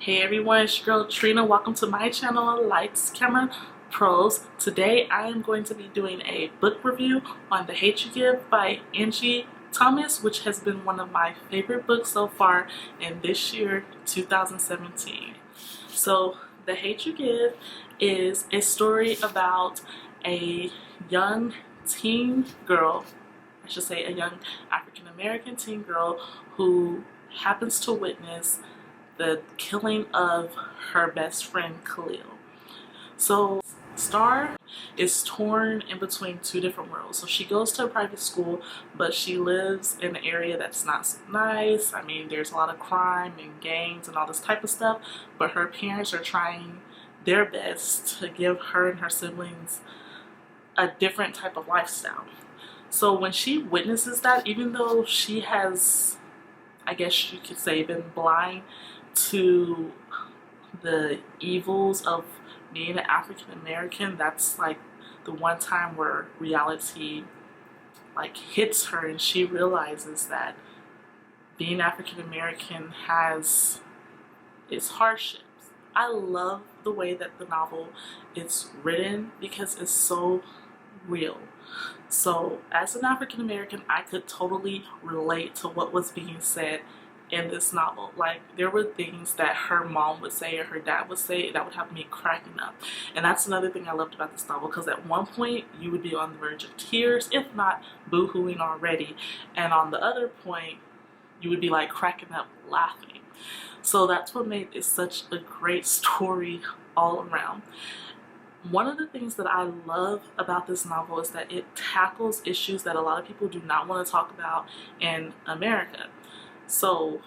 Hey everyone, it's your girl Trina. Welcome to my channel, Lights Camera Pros. Today I am going to be doing a book review on The Hate U Give by Angie Thomas, which has been one of my favorite books so far in this year, 2017. So The Hate U Give is a story about a young teen girl, I should say a young African American teen girl who happens to witness the killing of her best friend Khalil. So Star is torn in between two different worlds. So she goes to a private school, but she lives in an area that's not so nice. I mean, there's a lot of crime and gangs and all this type of stuff, but her parents are trying their best to give her and her siblings a different type of lifestyle. So when she witnesses that, even though she has, I guess you could say, been blind to the evils of being an African American, that's like the one time where reality like hits her and she realizes that being African American has its hardships. I love the way that the novel is written because it's so real. So as an African American, I could totally relate to what was being said in this novel. Like, there were things that her mom would say or her dad would say that would have me cracking up. And that's another thing I loved about this novel, because at one point you would be on the verge of tears, if not boo-hooing already, and on the other point you would be like cracking up laughing. So that's what made it such a great story all around. One of the things that I love about this novel is that it tackles issues that a lot of people do not want to talk about in America. So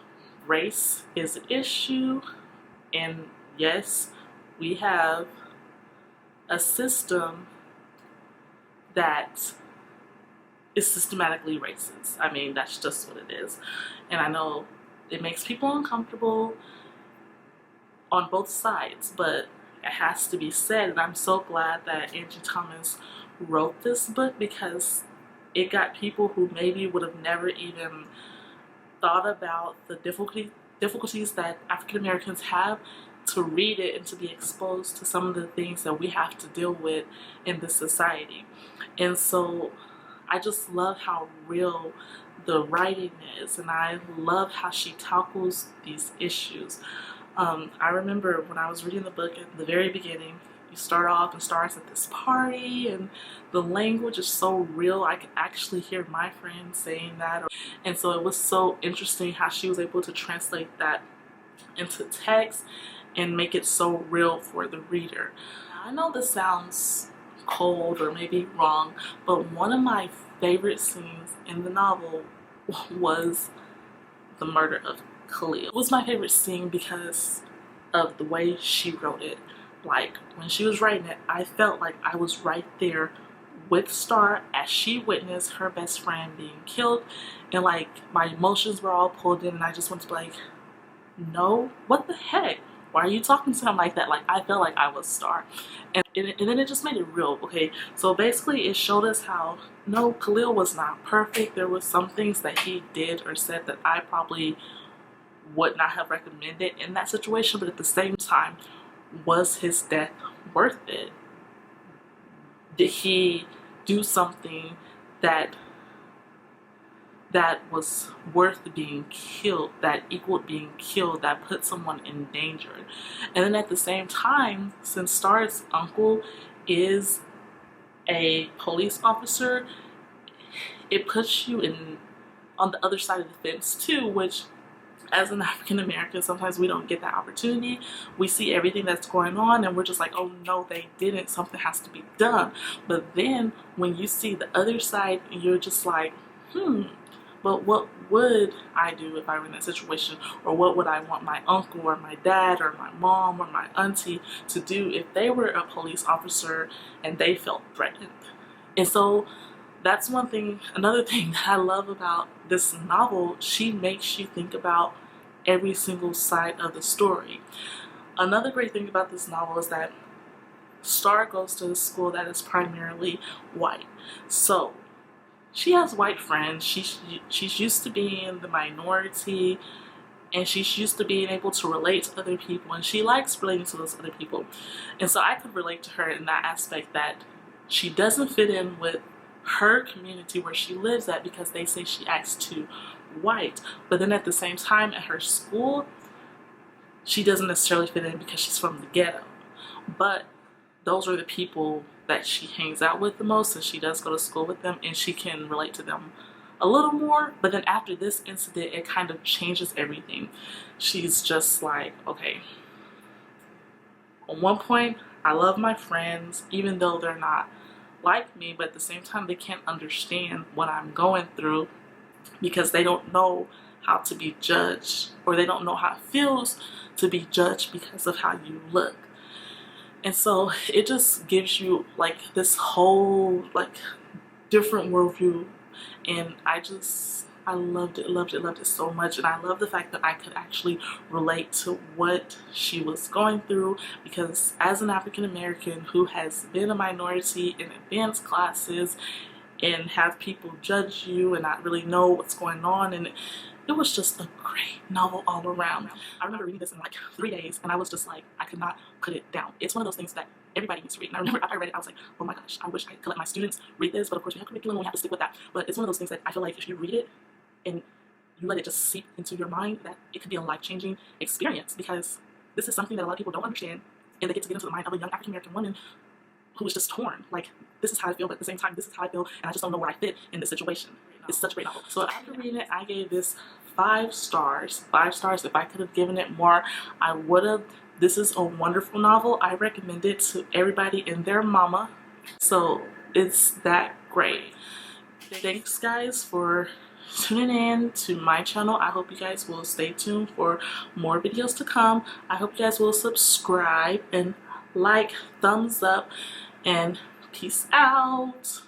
race is an issue, and yes, we have a system that is systematically racist. I mean, that's just what it is. And I know it makes people uncomfortable on both sides, but it has to be said, and I'm so glad that Angie Thomas wrote this book, because it got people who maybe would have never even thought about the difficulties that African Americans have to read it and to be exposed to some of the things that we have to deal with in this society. And so I just love how real the writing is, and I love how she tackles these issues. I remember when I was reading the book at the very beginning, you start off and starts at this party, and the language is so real. I could actually hear my friends saying that. And so it was so interesting how she was able to translate that into text and make it so real for the reader. I know this sounds cold or maybe wrong, but one of my favorite scenes in the novel was the murder of Khalil. It was my favorite scene because of the way she wrote it. Like, when she was writing it, I felt like I was right there with Star as she witnessed her best friend being killed, and like my emotions were all pulled in, and I just went to be like, no, what the heck? Why are you talking to him like that? Like, I felt like I was Star. And then it just made it real, okay? So basically it showed us how, no, Khalil was not perfect. There were some things that he did or said that I probably would not have recommended in that situation, but at the same time, was his death worth it? Did he do something that was worth being killed, that equaled being killed, that put someone in danger? And then at the same time, since Star's uncle is a police officer, it puts you in on the other side of the fence too, which as an African American, sometimes we don't get that opportunity. We see everything that's going on and we're just like, oh no, they didn't, something has to be done. But then when you see the other side, you're just like, but what would I do if I were in that situation? Or what would I want my uncle or my dad or my mom or my auntie to do if they were a police officer and they felt threatened? And so that's one thing. Another thing that I love about this novel, she makes you think about every single side of the story. Another great thing about this novel is that Star goes to a school that is primarily white. So she has white friends. She's used to being the minority and she's used to being able to relate to other people, and she likes relating to those other people. And so I could relate to her in that aspect, that she doesn't fit in with her community where she lives at because they say she acts too white. But then at the same time at her school, she doesn't necessarily fit in because she's from the ghetto. But those are the people that she hangs out with the most, and she does go to school with them, and she can relate to them a little more. But then after this incident, it kind of changes everything. She's just like, okay, at one point, I love my friends, even though they're not like me, but at the same time, they can't understand what I'm going through because they don't know how to be judged, or they don't know how it feels to be judged because of how you look. And so it just gives you like this whole like different worldview, and I loved it so much. And I love the fact that I could actually relate to what she was going through, because as an African American who has been a minority in advanced classes and have people judge you and not really know what's going on, and it was just a great novel all around. I remember reading this in like 3 days, and I was just like, I could not put it down. It's one of those things that everybody needs to read. And I remember after I read it, I was like, oh my gosh, I wish I could let my students read this. But of course, we have curriculum, we have to stick with that. But it's one of those things that I feel like if you read it and you let it just seep into your mind, that it could be a life-changing experience, because this is something that a lot of people don't understand, and they get to get into the mind of a young African-American woman who is just torn. Like, this is how I feel, but at the same time, this is how I feel, and I just don't know where I fit in this situation. It's such a great novel. So after reading it, I gave this 5 stars. 5 stars. If I could have given it more, I would have. This is a wonderful novel. I recommend it to everybody and their mama. So it's that great. Thanks guys for tuning in to my channel. I hope you guys will stay tuned for more videos to come. I hope you guys will subscribe and like, thumbs up, and peace out.